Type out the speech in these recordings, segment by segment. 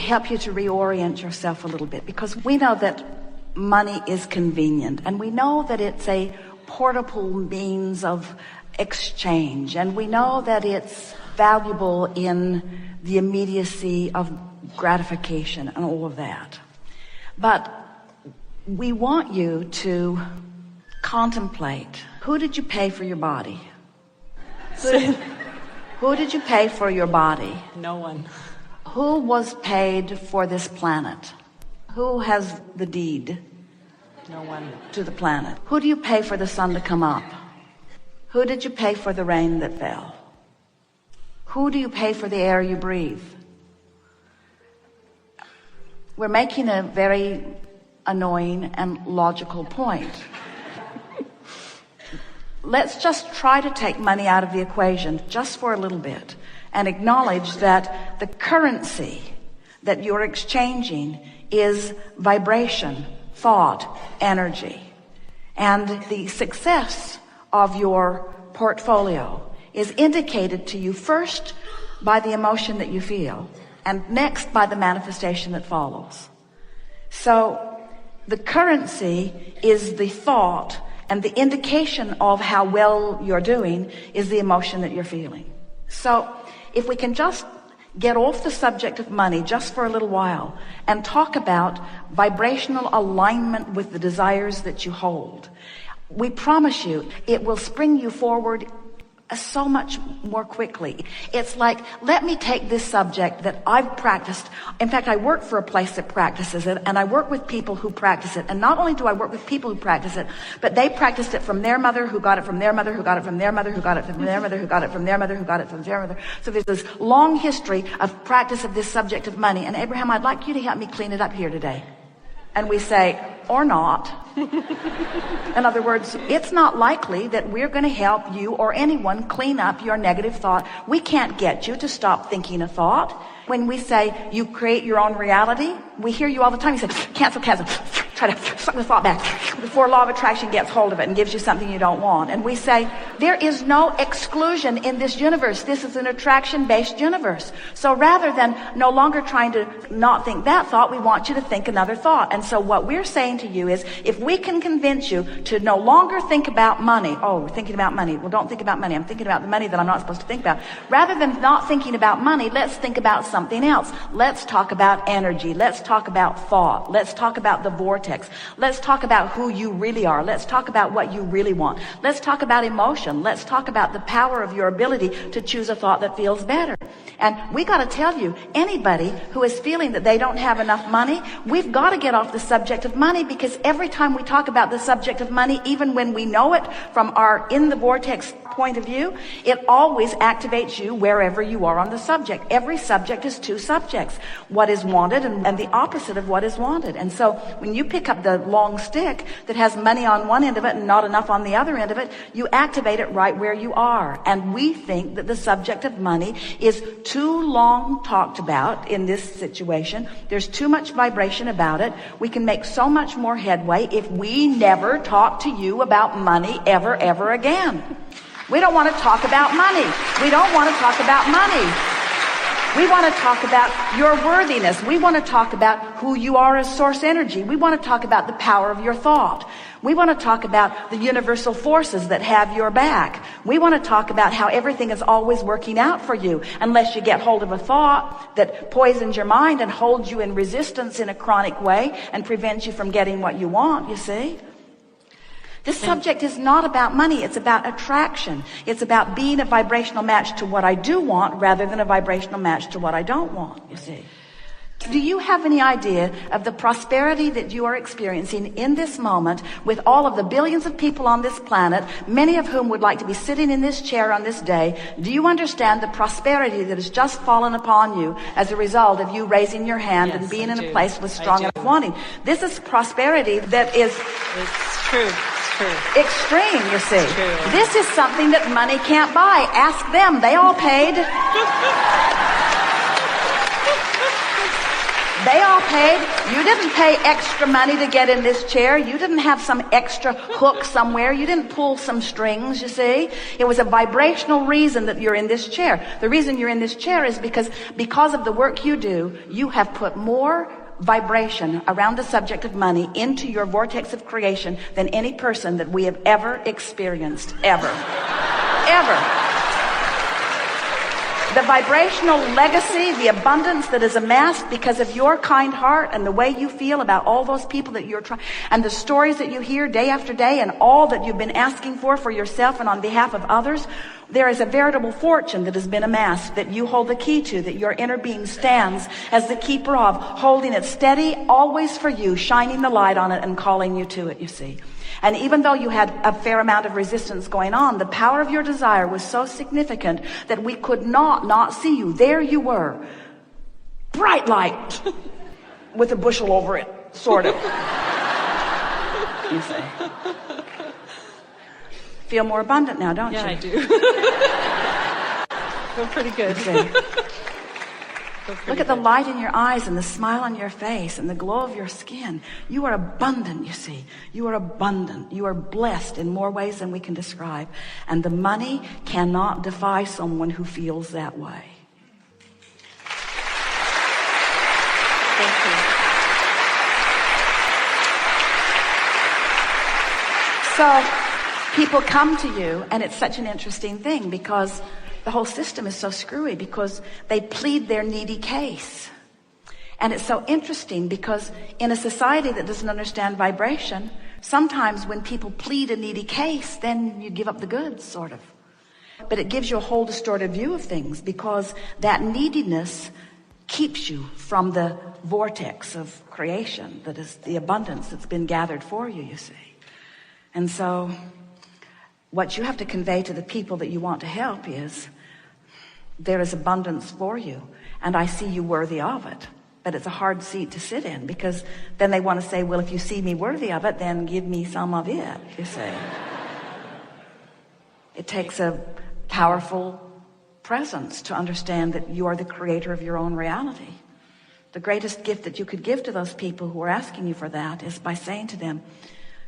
help you to reorient yourself a little bit, because we know that money is convenient, and we know that it's a portable means of exchange, and we know that it's valuable in the immediacy of gratification and all of that. But we want you to contemplate, who did you pay for your body? Who did you pay for your body? No one. Who was paid for this planet? Who has the deed? No one. To the planet. Who do you pay for the sun to come up? Who did you pay for the rain that fell? Who do you pay for the air you breathe? We're making a very annoying and logical point. Let's just try to take money out of the equation just for a little bit and acknowledge that the currency that you're exchanging is vibration, thought, energy. And the success of your portfolio is indicated to you first by the emotion that you feel, and next by the manifestation that follows. So the currency is the thought, and the indication of how well you're doing is the emotion that you're feeling. So if we can just get off the subject of money just for a little while and talk about vibrational alignment with the desires that you hold, we promise you it will spring you forward so much more quickly. It's like, let me take this subject that I've practiced. In fact, I work for a place that practices it, and I work with people who practice it. And not only do I work with people who practice it, but they practiced it from their mother, who got it from their mother, who got it from their mother, who got it from their mother, who got it from their mother, who got it from their mother. So there's this long history of practice of this subject of money. And Abraham, I'd like you to help me clean it up here today. And we say, or not. In other words, it's not likely that we're going to help you or anyone clean up your negative thought. We can't get you to stop thinking a thought. When we say you create your own reality, we hear you all the time. You say, cancel. Try to suck the thought back before law of attraction gets hold of it and gives you something you don't want. And we say, there is no exclusion in this universe. This is an attraction-based universe. So rather than no longer trying to not think that thought, we want you to think another thought. And so what we're saying to you is, if we can convince you to no longer think about money. Oh, we're thinking about money. Well, don't think about money. I'm thinking about the money that I'm not supposed to think about. Rather than not thinking about money, let's think about something else. Let's talk about energy. Let's talk about thought. Let's talk about the vortex. Let's talk about who you really are. Let's talk about what you really want. Let's talk about emotion. Let's talk about the power of your ability to choose a thought that feels better. And we got to tell you, anybody who is feeling that they don't have enough money, we've got to get off the subject of money, because every time we talk about the subject of money, even when we know it from our in the vortex point of view, it always activates you wherever you are on the subject. Every subject is two subjects, what is wanted and the opposite of what is wanted. And so when you pick up the long stick that has money on one end of it and not enough on the other end of it, you activate it right where you are. And we think that the subject of money is too long talked about in this situation. There's too much vibration about it. We can make so much more headway if we never talk to you about money ever again. We don't want to talk about money. We don't want to talk about money. We want to talk about your worthiness. We want to talk about who you are as source energy. We want to talk about the power of your thought. We want to talk about the universal forces that have your back. We want to talk about how everything is always working out for you, unless you get hold of a thought that poisons your mind and holds you in resistance in a chronic way and prevents you from getting what you want, you see. This subject is not about money. It's about attraction. It's about being a vibrational match to what I do want rather than a vibrational match to what I don't want, you see. Do you have any idea of the prosperity that you are experiencing in this moment with all of the billions of people on this planet, many of whom would like to be sitting in this chair on this day? Do you understand the prosperity that has just fallen upon you as a result of you raising your hand and being in a place with strong enough wanting? This is prosperity that is... It's true. Extreme, you see. This is something that money can't buy. Ask them. They all paid. They all paid. You didn't pay extra money to get in this chair. You didn't have some extra hook somewhere. You didn't pull some strings, you see. It was a vibrational reason that you're in this chair. The reason you're in this chair is because of the work you do, you have put more vibration around the subject of money into your vortex of creation than any person that we have ever experienced. Ever. Ever. The vibrational legacy, the abundance that is amassed because of your kind heart and the way you feel about all those people that you're trying, and the stories that you hear day after day, and all that you've been asking for yourself and on behalf of others, there is a veritable fortune that has been amassed that you hold the key to, that your inner being stands as the keeper of, holding it steady, always for you, shining the light on it and calling you to it, you see. And even though you had a fair amount of resistance going on, the power of your desire was so significant that we could not see you. There you were. Bright light with a bushel over it, sort of. You say. Feel more abundant now, don't you? Yeah, I do. Feel pretty good. Look at the light in your eyes and the smile on your face and the glow of your skin. You are abundant, you see. You are abundant. You are blessed in more ways than we can describe. And the money cannot defy someone who feels that way. Thank you. So people come to you, and it's such an interesting thing because the whole system is so screwy, because they plead their needy case. And it's so interesting because in a society that doesn't understand vibration, sometimes when people plead a needy case, then you give up the goods, sort of. But it gives you a whole distorted view of things, because that neediness keeps you from the vortex of creation that is the abundance that's been gathered for you, you see. And so what you have to convey to the people that you want to help is, there is abundance for you, and I see you worthy of it. But it's a hard seat to sit in, because then they want to say, well, if you see me worthy of it, then give me some of it, you see. It takes a powerful presence to understand that you are the creator of your own reality. The greatest gift that you could give to those people who are asking you for that is by saying to them,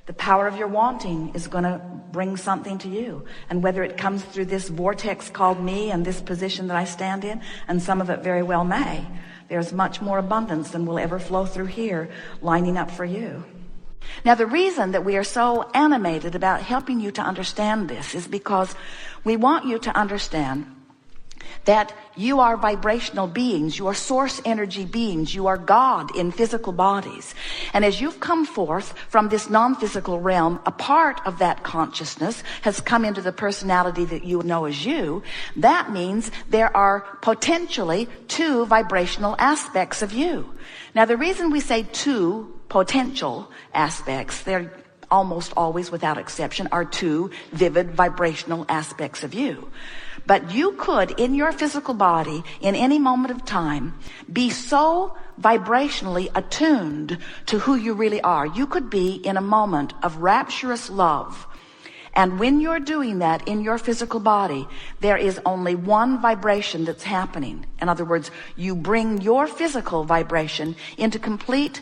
the power of your wanting is going to bring something to you. And whether it comes through this vortex called me and this position that I stand in, and some of it very well may, there's much more abundance than will ever flow through here lining up for you. Now, the reason that we are so animated about helping you to understand this is because we want you to understand that you are vibrational beings, you are source energy beings, you are God in physical bodies. And as you've come forth from this non-physical realm, a part of that consciousness has come into the personality that you know as you. That means there are potentially two vibrational aspects of you. Now, the reason we say two potential aspects, they're almost always without exception, are two vivid vibrational aspects of you. But you could, in your physical body, in any moment of time, be so vibrationally attuned to who you really are. You could be in a moment of rapturous love. And when you're doing that in your physical body, there is only one vibration that's happening. In other words, you bring your physical vibration into complete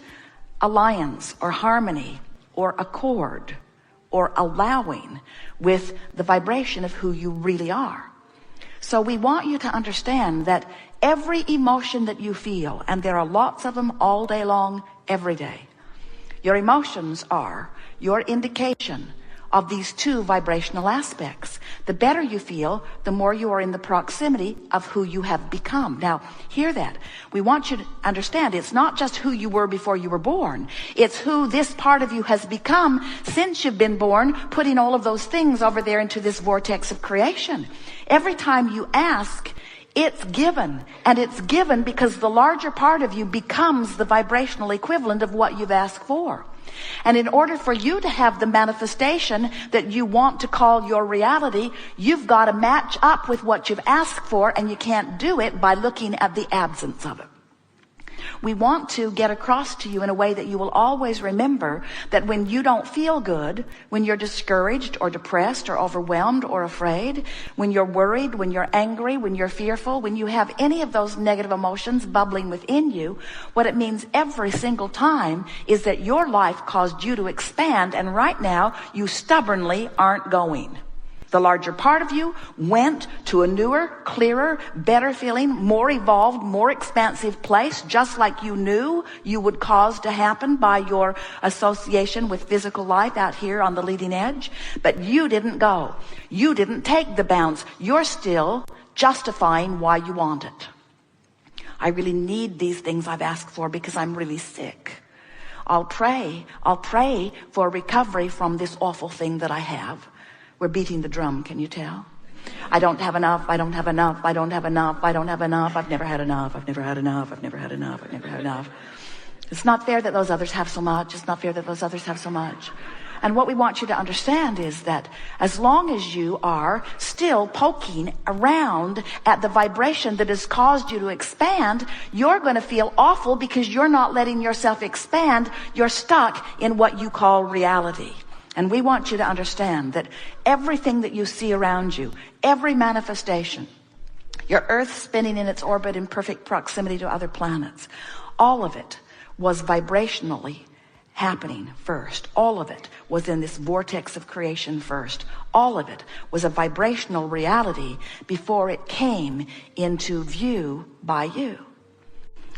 alliance or harmony or accord or allowing with the vibration of who you really are. So we want you to understand that every emotion that you feel, and there are lots of them all day long, every day, your emotions are your indication of these two vibrational aspects. The better you feel, the more you are in the proximity of who you have become. Now, hear that. We want you to understand it's not just who you were before you were born. It's who this part of you has become since you've been born, putting all of those things over there into this vortex of creation. Every time you ask, it's given. And it's given because the larger part of you becomes the vibrational equivalent of what you've asked for. And in order for you to have the manifestation that you want to call your reality, you've got to match up with what you've asked for, and you can't do it by looking at the absence of it. We want to get across to you in a way that you will always remember that when you don't feel good, when you're discouraged or depressed or overwhelmed or afraid, when you're worried, when you're angry, when you're fearful, when you have any of those negative emotions bubbling within you, what it means every single time is that your life caused you to expand, and right now you stubbornly aren't going. The larger part of you went to a newer, clearer, better feeling, more evolved, more expansive place, just like you knew you would cause to happen by your association with physical life out here on the leading edge. But you didn't go. You didn't take the bounce. You're still justifying why you want it. I really need these things I've asked for because I'm really sick. I'll pray for recovery from this awful thing that I have. We're beating the drum, can you tell? I don't have enough, I don't have enough, I don't have enough, I don't have enough, I've never had enough, I've never had enough, I've never had enough, I've never had enough. It's not fair that those others have so much. It's not fair that those others have so much. And what we want you to understand is that as long as you are still poking around at the vibration that has caused you to expand, you're going to feel awful because you're not letting yourself expand. You're stuck in what you call reality. And we want you to understand that everything that you see around you, every manifestation, your Earth spinning in its orbit in perfect proximity to other planets, all of it was vibrationally happening first. All of it was in this vortex of creation first. All of it was a vibrational reality before it came into view by you.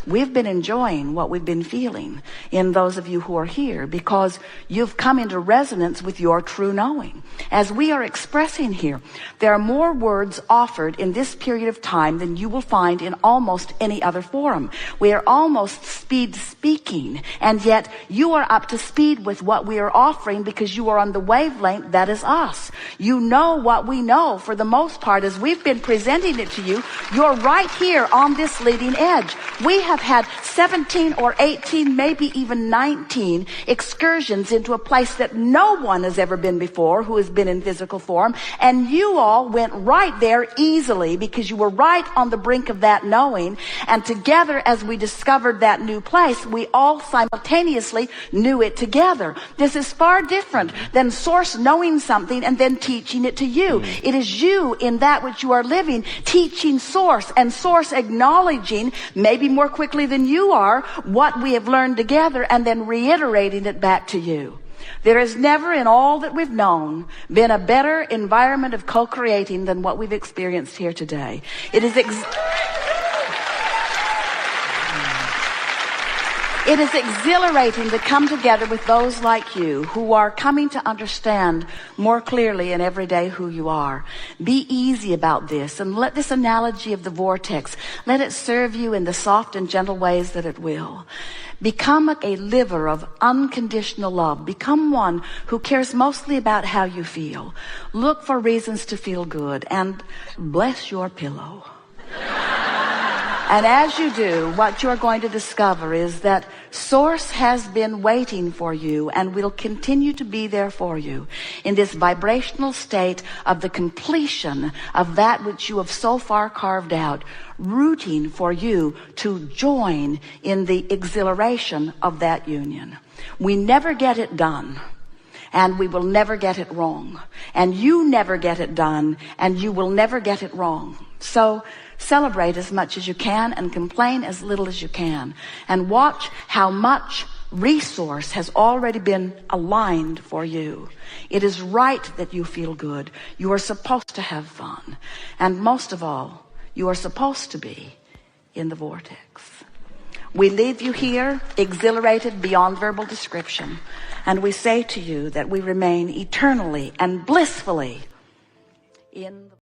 We've been enjoying what we've been feeling in those of you who are here because you've come into resonance with your true knowing. As we are expressing here, there are more words offered in this period of time than you will find in almost any other forum. We are almost speed speaking, and yet you are up to speed with what we are offering because you are on the wavelength that is us. You know what we know for the most part as we've been presenting it to you. You're right here on this leading edge. We have had 17 or 18, maybe even 19 excursions into a place that no one has ever been before who has been in physical form. And you all went right there easily because you were right on the brink of that knowing. And together, as we discovered that new place, we all simultaneously knew it together. This is far different than Source knowing something and then teaching it to you. It is you in that which you are living, teaching Source, and Source acknowledging, maybe more quickly than you are, what we have learned together and then reiterating it back to you. There has never in all that we've known been a better environment of co-creating than what we've experienced here today. It is It is exhilarating to come together with those like you who are coming to understand more clearly in every day who you are. Be easy about this and let this analogy of the vortex, let it serve you in the soft and gentle ways that it will. Become a liver of unconditional love. Become one who cares mostly about how you feel. Look for reasons to feel good and bless your pillow. And as you do, what you're going to discover is that Source has been waiting for you and will continue to be there for you in this vibrational state of the completion of that which you have so far carved out, rooting for you to join in the exhilaration of that union. We never get it done, and we will never get it wrong. And you never get it done, and you will never get it wrong. So celebrate as much as you can and complain as little as you can. And watch how much resource has already been aligned for you. It is right that you feel good. You are supposed to have fun. And most of all, you are supposed to be in the vortex. We leave you here exhilarated beyond verbal description. And we say to you that we remain eternally and blissfully in the